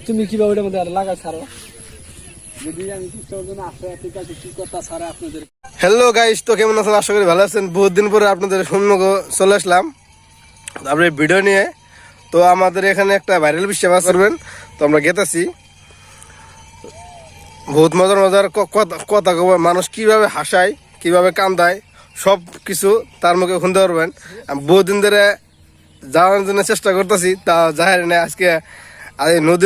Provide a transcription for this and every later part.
তুমি কিভাবে ওটার মধ্যে লাগাই ছাড়ো যদি আমি জন্য আসে ঠিক আছে কি কথা ছাড়া আপনাদের। হ্যালো গাইস, তো কেমন আছেন? আশা করি ভালো আছেন। বহুত দিন পরে আপনাদের সম্মুখে চলে আসলাম তারপরে ভিডিও নিয়ে। তো আমাদের এখানে একটা ভাইরাল বিশ্বাস করবেন, তো আমরা গেতেছি। বহুত মজার মজার কথা কব, মানুষ কিভাবে হাসায় কিভাবে কান্দায় সব কিছু তার মুখে শুনতে পারবেন। আমি বহুত দিন ধরে যাওয়ার জন্য চেষ্টা করতেছি, তা যাই না। আজকে নদী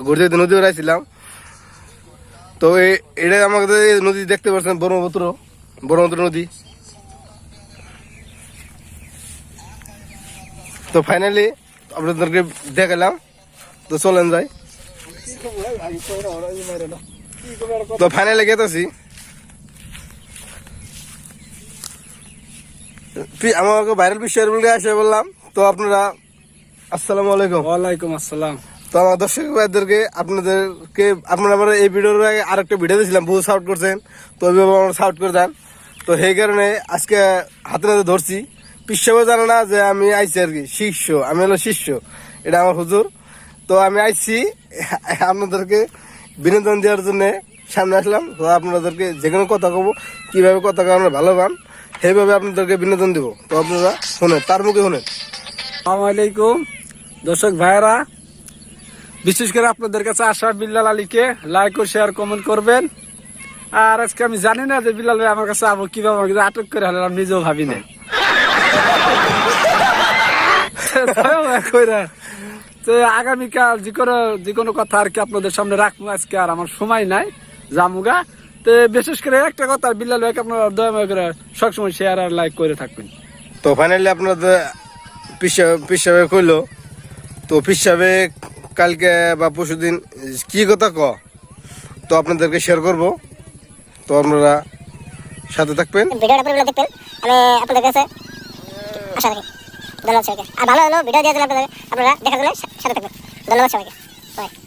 ঘুরতে নদী বেড়ে আসছিলাম। তো এটা আমাদের নদী দেখতে পাচ্ছেন, ব্রহ্মপুত্র নদী। তো ফাইনালি আপনাদেরকে দেখালাম, তো চলেন যাই। তো ফাইনালি গেতেছি। আমাকে ভাইরাল বিশ্বের বলে আসে বললাম। তো আপনারা আসসালামু আলাইকুম। ওয়ালাইকুম আসসালাম। তো আমার দর্শক ভাইদেরকে আপনারা এই ভিডিওর আগে আরেকটা ভিডিও দিয়েছিলাম, বহু সাউট করছেন, তো ওইভাবে আমরা সাউট করে দেন। তো সেই কারণে আজকে হাতে নাতে ধরছি। পিসাবও জানে না যে আমি আইছি আর কি শিষ্য, আমি হলো শিষ্য, এটা আমার হুজুর। তো আমি আইছি আপনাদেরকে বিনোদন দেওয়ার জন্য সামনে আসলাম। তো আপনাদেরকে যে কোনো কথা কব, কীভাবে কথা আমরা ভালো পান সেইভাবে আপনাদেরকে বিনোদন দেবো। তো আপনারা শোনেন, তার মুখে শোনেন। আসসালামু আলাইকুম দর্শক ভাইরা, বিশেষ করে আপনাদের কাছে আসা বিল্লাল আলীকে লাইক ও শেয়ার কমেন্ট করবেন। আর আজকে আমি জানি না যে বিল্লাল ভাই আমার কাছে আবো কিভাবে আমাকে আটক করে হলে আমি নিজেও ভাবি না। তো আগামীকাল যে কোনো কথা আর কি আপনাদের সামনে রাখবো। আজকে আর আমার সময় নাই, জামুগা। তো বিশেষ করে একটা কথা, বিল্লাল ভাইকে আপনারা দয়া করে সবসময় শেয়ার আর লাইক করে থাকবেন। তো ফাইনালি আপনাদের পিসাবে কইলো, তো পিসাবে কালকে বা পরশুদিন কি কথা তো আপনাদেরকে শেয়ার করব। তো আপনারা সাথে থাকবেন, ভিডিওটা পুরো দেখবেন। আমি আপনাদের কাছে আশা রাখি। ধন্যবাদ সবাইকে। আর ভালো হলো ভিডিও দিয়ে দিলে আপনারা দেখার জন্য সাথে থাকবেন। ধন্যবাদ সবাইকে। বাই।